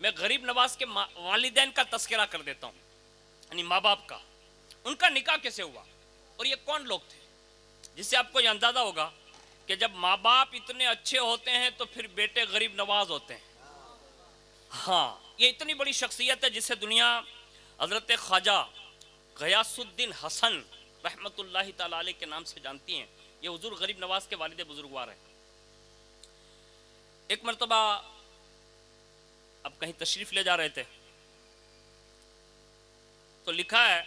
मैं गरीब नवाज के वालिदैन का तस्करा कर देता हूँ, यानी माँ बाप का। उनका निकाह कैसे हुआ और ये कौन लोग थे, जिससे आपको ये अंदाजा होगा कि जब माँ बाप इतने अच्छे होते हैं तो फिर बेटे गरीब नवाज होते हैं। हाँ, ये इतनी बड़ी शख्सियत है जिसे दुनिया हजरत ख्वाजा गयासुद्दीन हसन रहमतुल्लाहि ताला अलैह के नाम से जानती हैं। ये हुजूर गरीब नवाज के वालिद बुजुर्गवार हैं। एक मरतबा अब कहीं तशरीफ ले जा रहे थे तो लिखा है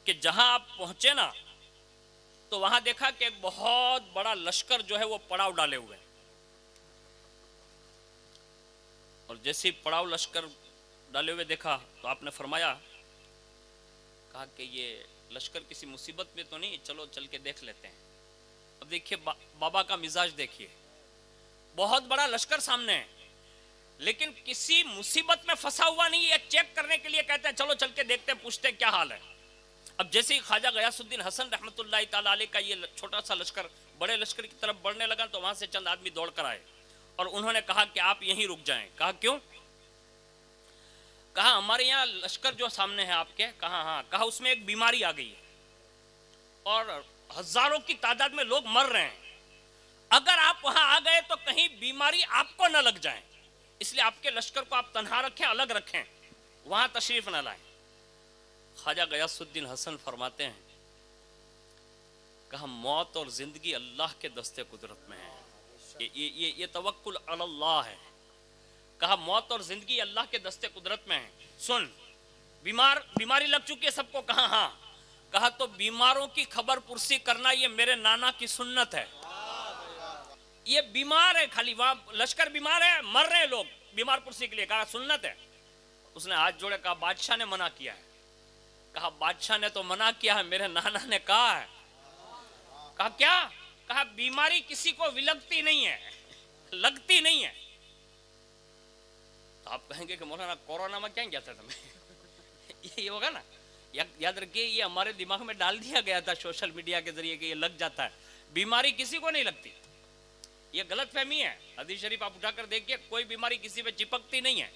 कि जहां आप पहुंचे ना तो वहां देखा कि एक बहुत बड़ा लश्कर जो है वो पड़ाव डाले हुए हैं। और जैसे ही पड़ाव लश्कर डाले हुए देखा तो आपने फरमाया, कहा कि ये लश्कर किसी मुसीबत में तो नहीं, चलो चल के देख लेते हैं। अब देखिए बाबा का मिजाज देखिए, बहुत बड़ा लश्कर सामने है लेकिन किसी मुसीबत में फंसा हुआ नहीं है, चेक करने के लिए कहते हैं चलो चल के देखते हैं, पूछते हैं क्या हाल है। अब जैसे ही ख्वाजा गयासुद्दीन हसन रहमतुल्लाहि ताला अलैह का ये छोटा सा लश्कर बड़े लश्कर की तरफ बढ़ने लगा तो वहां से चंद आदमी दौड़ कर आए और उन्होंने कहा कि आप यहीं रुक जाएं। कहा क्यों? कहा हमारे यहाँ लश्कर जो सामने है आपके। कहा हाँ। कहा उसमें एक बीमारी आ गई है और हजारों की तादाद में लोग मर रहे हैं, अगर आप वहां आ गए तो कहीं बीमारी आपको न लग जाए, इसलिए आपके लश्कर को आप तन्हा रखें, अलग रखें, वहां तशरीफ न लाएं। ख्वाजा गयासुद्दीन हसन फरमाते हैं, कहा मौत और जिंदगी अल्लाह के दस्ते कुदरत में है, ये तवक्कुल अल्लाह है। कहा मौत और जिंदगी अल्लाह के दस्ते कुदरत में है। सुन, बीमारी लग चुकी है सबको। कहा हाँ। कहा तो बीमारों की खबर पुरसी करना ये मेरे नाना की सुन्नत है। ये बीमार है, खाली वहां लश्कर बीमार है, मर रहे हैं लोग, बीमार पुरसी के लिए। कहा सुन्नत है। उसने हाथ जोड़े, कहा बादशाह ने मना किया है। कहा बादशाह ने तो मना किया है, मेरे नाना ने कहा है। कहा क्या? कहा बीमारी किसी को विलगती नहीं है, लगती नहीं है। तो आप कहेंगे कि मौलाना कोरोना में क्या गया था तुम्हें ये होगा ना, याद रखिए ये हमारे दिमाग में डाल दिया गया था सोशल मीडिया के जरिए कि ये लग जाता है। बीमारी किसी को नहीं लगती, ये गलत फहमी है। हदीस शरीफ आप उठाकर देखिए, कोई बीमारी किसी पे चिपकती नहीं है।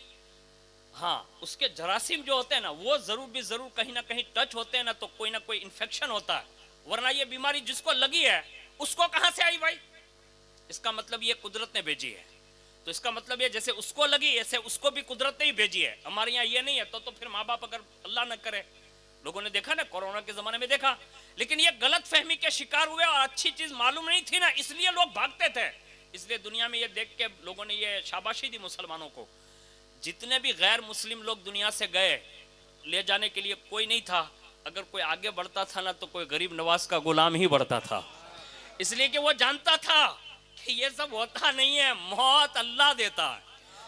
हाँ, उसके जरासीम जो होते हैं ना वो जरूर कहीं ना कहीं टच होते हैं ना, तो कोई ना कोई इन्फेक्शन होता है, वरना ये बीमारी जिसको लगी है उसको कहां से आई भाई? इसका मतलब ये कुदरत ने भेजी है। तो इसका मतलब ये जैसे उसको लगी ऐसे उसको भी कुदरत ने ही भेजी है। हमारे यहाँ ये नहीं है तो फिर माँ बाप अगर अल्लाह न करे, लोगों ने देखा ना कोरोना के जमाने में देखा, लेकिन ये गलत फहमी के शिकार हुए और अच्छी चीज मालूम नहीं थी ना, इसलिए लोग भागते थे। इसलिए दुनिया में ये देख के लोगों ने ये शाबाशी दी मुसलमानों को। जितने भी गैर मुस्लिम लोग दुनिया से गए, ले जाने के लिए कोई नहीं था। अगर कोई आगे बढ़ता था ना तो कोई गरीब नवाज का गुलाम ही बढ़ता था, इसलिए कि वो जानता था कि ये सब होता नहीं है, मौत अल्लाह देता है,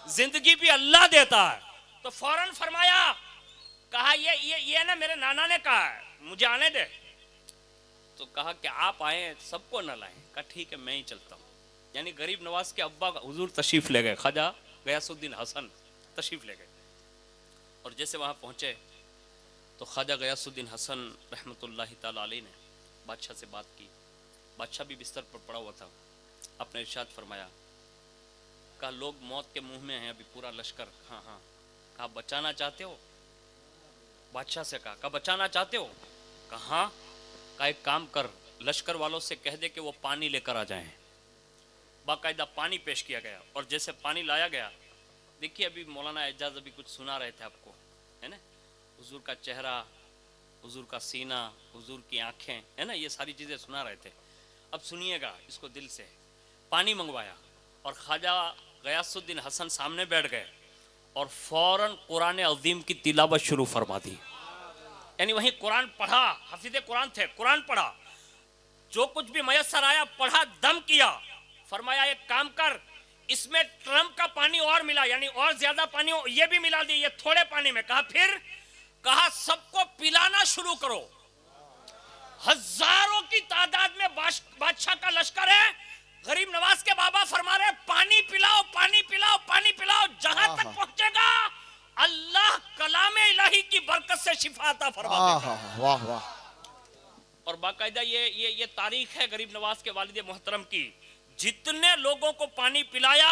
जिंदगी भी अल्लाह देता है। तो फौरन फरमाया, कहा ये ना मेरे नाना ने कहा है, मुझे आने दे। तो कहा कि आप आए सबको न लाएं। कहा ठीक है मैं ही चलता हूँ। यानी गरीब नवाज के अब्बा हुजूर तशरीफ ले गए, ख्वाजा गयासुद्दीन हसन तशरीफ ले गए। और जैसे वहां पहुंचे तो ख्वाजा गयासुद्दीन हसन रहमतुल्लाहि ताला अलैह ने बादशाह से बात की। बादशाह भी बिस्तर पर पड़ा हुआ था। आपने इरशाद फरमाया, कहा लोग मौत के मुंह में हैं अभी, पूरा लश्कर। हाँ हाँ। कहा बचाना चाहते हो? बादशाह से कहा बचाना चाहते हो? कहा एक काम कर, लश्कर वालों से कह दे कि वो पानी लेकर आ जाएं। बाकायदा पानी पेश किया गया और जैसे पानी लाया गया, देखिए अभी मौलाना एजाज अभी कुछ सुना रहे थे आपको, है ना, हुजूर का चेहरा, हुजूर का सीना, हुजूर की आंखें, है ना, ये सारी चीज़ें सुना रहे थे। अब सुनिएगा इसको दिल से। पानी मंगवाया और ख्वाजा गयासुद्दीन हसन सामने बैठ गए और फौरन कुरान अजीम की तिलावत शुरू फरमा दी। यानी वहीं कुरान पढ़ा, हाफिज़े कुरान थे, कुरान पढ़ा, जो कुछ भी मयसर आया पढ़ा, दम किया। फरमाया एक काम कर, इसमें ट्रम का पानी और मिला, यानी और ज्यादा पानी ये भी मिला दी ये थोड़े पानी में। कहा फिर? कहा सबको पिलाना शुरू करो। हजारों की तादाद में बादशाह का लश्कर है, गरीब नवाज के बाबा फरमा रहे पानी पिलाओ, पानी पिलाओ, पानी पिलाओ। जहां तक पहुंचेगा अल्लाह कलाम इलाही की बरकत से शिफा अता फरमा देगा। वाह वाह। और बाकायदा ये तारीख है गरीब नवाज के वालिद मोहतरम की। जितने लोगों को पानी पिलाया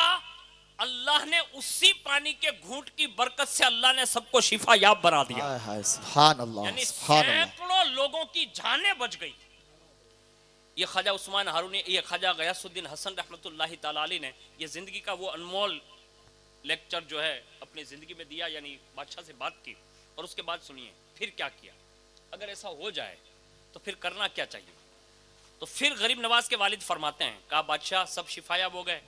अल्लाह ने उसी पानी के घूंट की बरकत से अल्लाह ने सबको शिफा याब बना दिया। हाय हाय, सुभान अल्लाह, यानी सुभान अल्लाह। सैकड़ों लोगों की जानें बच गई। ये ख्वाजा उस्मान हारूनी, ये ख्वाजा गयासुद्दीन हसन रहमतुल्लाहि ताला अलैह ने ये जिंदगी का वो अनमोल लेक्चर जो है अपनी जिंदगी में दिया, यानी बादशाह से बात की। और उसके बाद सुनिए फिर क्या किया। अगर ऐसा हो जाए तो फिर करना क्या चाहिए। तो फिर गरीब नवाज के वालिद फरमाते हैं, कहा बादशाह सब शिफायाब हो गए।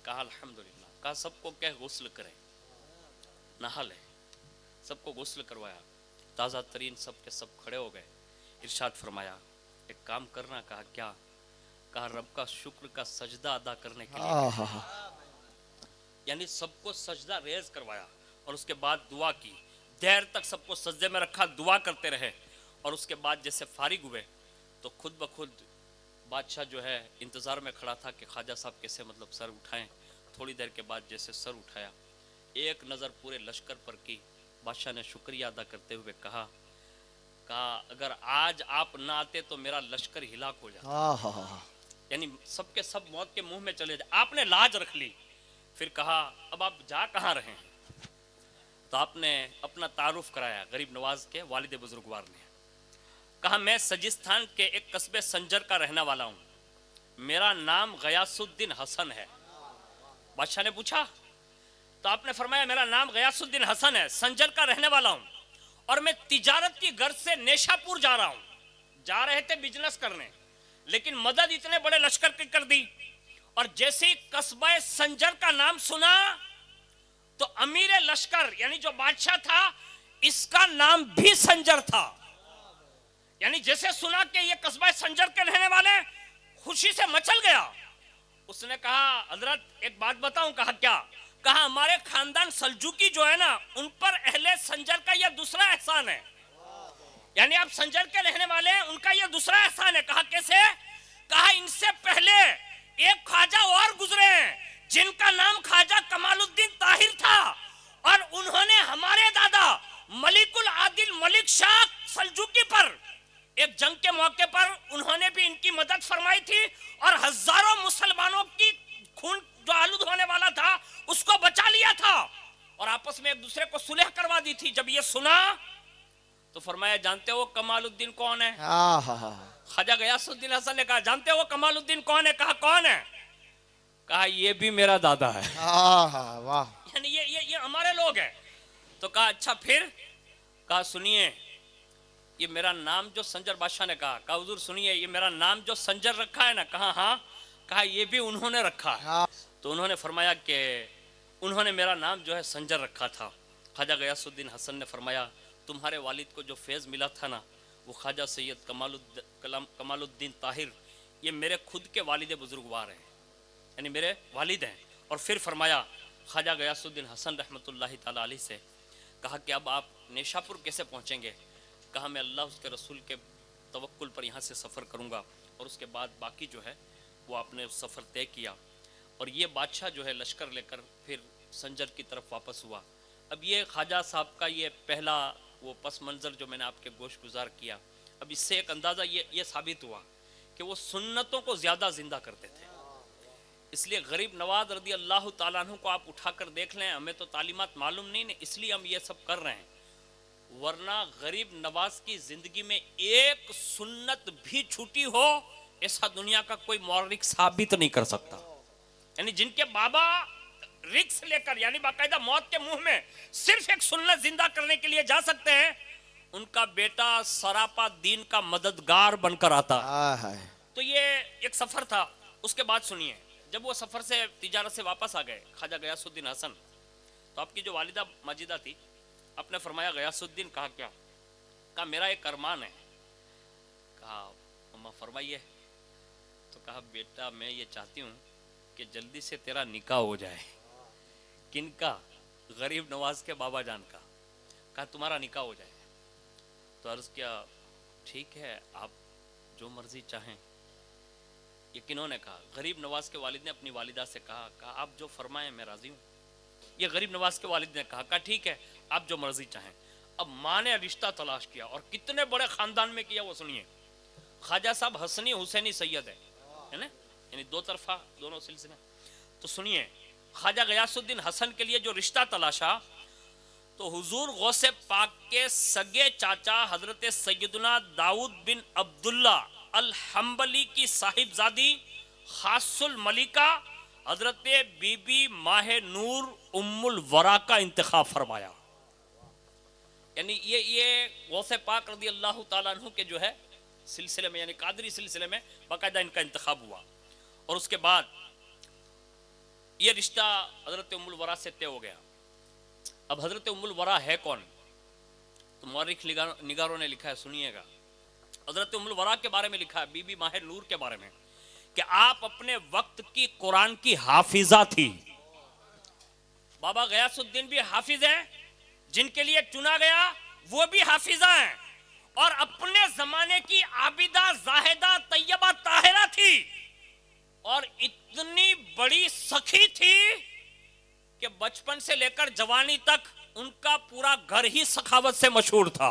कहा अल्हम्दुलिल्लाह। कहा सबको क्या गुस्ल करें, नहा ले। सबको गुस्ल करवाया, ताज़ा तरीन सब के सब खड़े हो गए। इरशाद फरमाया एक काम करना। कहा क्या। कहा रब का शुक्र का सजदा अदा करने के लिए, यानी सबको सजदा रेज करवाया। और उसके बाद दुआ की, देर तक सबको सजदे में रखा, दुआ करते रहे। और उसके बाद जैसे फारिग हुए तो खुद ब खुद बादशाह जो है इंतज़ार में खड़ा था कि ख्वाजा साहब कैसे मतलब सर उठाएं। थोड़ी देर के बाद जैसे सर उठाया, एक नज़र पूरे लश्कर पर की। बादशाह ने शुक्रिया अदा करते हुए कहा अगर आज आप ना आते तो मेरा लश्कर हिलाक हो जाता, यानी सबके सब मौत के मुंह में चले जाए। आपने लाज रख ली। फिर कहा अब आप जा कहाँ रहे हैं। तो आपने अपना तारुफ कराया गरीब नवाज के वालिद बुजुर्गवार ने। कहा मैं सजिस्तान के एक कस्बे संजर का रहने वाला हूँ, मेरा नाम गयासुद्दीन हसन है। बादशाह ने पूछा तो आपने फरमाया मेरा नाम गयासुद्दीन हसन है, संजर का रहने वाला हूँ, और मैं तिजारत की गर्ज से नेशापुर जा रहा हूँ। जा रहे थे बिजनेस करने, लेकिन मदद इतने बड़े लश्कर की कर दी। और जैसे ही कस्बा संजर का नाम सुना तो अमीर लश्कर यानी जो बादशाह था इसका नाम भी संजर था। यानी जैसे सुना कि ये कस्बा संजर के रहने वाले, खुशी से मचल गया। उसने कहा हजरत एक बात बताऊं। कहा क्या। कहा हमारे खानदान सल्जूकी जो है ना, उन पर अहले संजर का यह दूसरा एहसान है। यानी आप संजर के रहने वाले हैं, उनका यह दूसरा एहसान है। कहा कैसे। कहा इनसे पहले एक ख्वाजा और गुजरे हैं जिनका नाम ख्वाजा कमालुद्दीन ताहिर था, और उन्होंने हमारे दादा मलिकुल आदिल मलिक शाह सल्जूकी पर एक जंग के मौके पर उन्होंने भी इनकी मदद फरमाई थी, और हजारों मुसलमानों की खून जो आलूद होने वाला था उसको बचा लिया था, और आपस में एक दूसरे को सुलह करवा दी थी। जब ये सुना तो फरमाया जानते हो कमालुद्दीन कौन है। ख्वाजा गयासुद्दीन हसन ने कहा जानते हो कमालुद्दीन कौन है। कहा कौन है। कहा ये भी मेरा दादा है। वाह, यानी ये हमारे लोग हैं। तो कहा अच्छा फिर। कहा सुनिए ये मेरा नाम जो संजर, बादशाह ने कहा हुजूर सुनिए ये मेरा नाम जो संजर रखा है ना। कहा हाँ। कहा ये भी उन्होंने रखा है। तो उन्होंने फरमाया कि उन्होंने मेरा नाम जो है संजर रखा था। ख्वाजा गयासुद्दीन हसन ने फरमाया तुम्हारे वालिद को जो फैज़ मिला था ना, वो ख्वाजा सैयद कमालुद्दीन ताहिर, ये मेरे खुद के वालिद बुजुर्गवार हैं, यानी मेरे वालिद हैं। और फिर फरमाया ख्वाजा गयासुद्दीन हसन रहमतुल्लाहि ताला अलैह से, कहा कि अब आप नेशापुर कैसे पहुँचेंगे। कहा मैं अल्लाह उसके रसूल के तवक्कुल पर यहाँ से सफ़र करूँगा। और उसके बाद बाकी जो है वो आपने सफ़र तय किया। और ये बादशाह जो है लश्कर लेकर फिर संजर की तरफ वापस हुआ। अब ये ख्वाजा साहब का ये पहला वो पस मंज़र जो मैंने आपके गोश गुजार किया, अब इससे एक अंदाज़ा ये साबित हुआ कि वो सुन्नतों को ज़्यादा ज़िंदा करते थे। इसलिए गरीब नवाज रदी अल्लाह ताला अन्हु को आप उठाकर देख लें, हमें तो तालीमात मालूम नहीं है इसलिए हम ये सब कर रहे हैं, वरना गरीब नवाज की ज़िंदगी में एक सुन्नत भी छूटी हो ऐसा दुनिया का कोई मौरिक साबित नहीं कर सकता। यानी जिनके बाबा रिक्स लेकर यानी बाकायदा मौत के मुंह में सिर्फ एक सुन्नत जिंदा करने के लिए जा सकते हैं, उनका बेटा सरापा दीन का मददगार बनकर आता है। तो ये एक सफर था। उसके बाद सुनिए जब वो सफर से तिजारत से वापस आ गए ख्वाजा गयासुद्दीन हसन, तो आपकी जो वालिदा माजिदा थी आपने फरमाया गयासुद्दीन। कहा क्या। कहा मेरा एक अरमान है। कहा अम्मा फरमाइए। तो कहा बेटा मैं ये चाहती हूँ कि जल्दी से तेरा निकाह हो जाए। किनका। गरीब नवाज के बाबा जान का। कहा तुम्हारा निकाह हो जाए। तो अर्ज़ किया ठीक है आप जो मर्जी चाहें। ये किन्होंने कहा। गरीब नवाज के वालिद ने अपनी वालिदा से कहा आप जो फरमाएं मैं राजी हूँ। ये गरीब नवाज के वालिद ने कहा ठीक है आप जो मर्जी चाहें। अब माँ ने रिश्ता तलाश किया और कितने बड़े खानदान में किया वो सुनिए। ख्वाजा साहब हसनी हुसैनी सैयद है ना, यानी दो तरफा दोनों सिलसिले। तो सुनिए ख्वाजा गयासुद्दीन हसन के लिए जो रिश्ता तलाशा, तो हुजूर गौसे पाक के सगे चाचा हजरत सैयदना दाऊद बिन अब्दुल्ला अल हम्बली की साहिबजादी खासुल मलिका हजरत बीबी माहे नूर उम्मुल वरा का इंतखाब फरमाया। यानी ये गौसे पाक रज़ी अल्लाह ताला अन्हु के जो है सिलसिले में, यानी कादरी सिलसिले में बाकायदा इनका इंतखाब हुआ। और उसके बाद ये रिश्ता हजरत उम्मुल वरा से तय हो गया। अब हजरत उम्मुल वरा है कौन? तो मौरिख निगारों ने लिखा है, सुनिएगा। हजरत उम्मुल वरा के बारे में लिखा है, बीबी माहे नूर के बारे में, कि आप अपने वक्त की कुरान की हाफिजा थी। बाबा गयासुद्दीन भी हाफिज हैं, जिनके लिए चुना गया वो भी हाफिजा हैं, और अपने जमाने की आबिदा जाहिदा तैयबा ताहिरा थी, और इतनी बड़ी सखी थी कि बचपन से लेकर जवानी तक उनका पूरा घर ही सखावत से मशहूर था।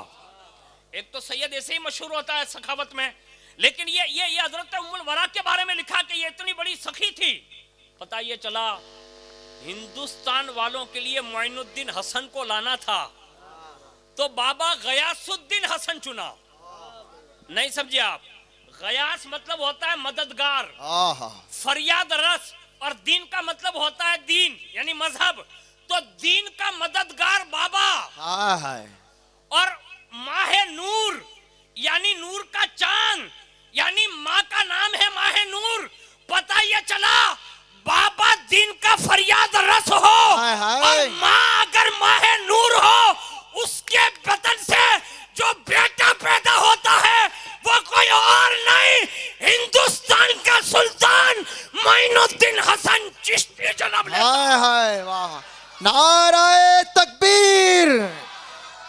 एक तो सैयद ऐसे ही मशहूर होता है सखावत में, लेकिन ये हजरत उम्मुल वरा के बारे में लिखा कि ये इतनी बड़ी सखी थी। पता ये चला हिंदुस्तान वालों के लिए मोइनुद्दीन हसन को लाना था, तो बाबा गयासुद्दीन हसन चुना। नहीं समझे आप? गयास मतलब होता है मददगार, फरियाद रस, और दीन का मतलब होता है दीन यानी मजहब। तो दीन का मददगार बाबा, और माहे नूर यानी नूर का चांद, यानी माँ का नाम है माहे नूर। पता ये चला बाबा दीन का फरियाद रस हो, और माँ अगर माहे नूर हो, उसके बदन से जो बेटा पैदा होता है वो कोई और नहीं, हिंदुस्तान का सुल्तान मोइनुद्दीन हसन चिश्ती जनाब लेता। हाय वाह, नाराए तकबीर,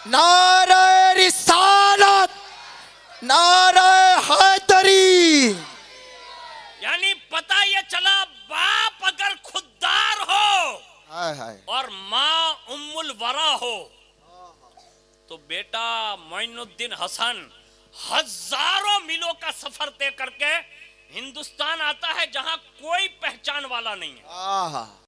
नाराए रिसालत, नाराए हैदरी। यानी पता ये चला बाप अगर खुददार हो और माँ उम्मुल वरा हो, तो बेटा मोइनुद्दीन हसन हजारों मीलों का सफर तय करके हिंदुस्तान आता है, जहां कोई पहचान वाला नहीं है।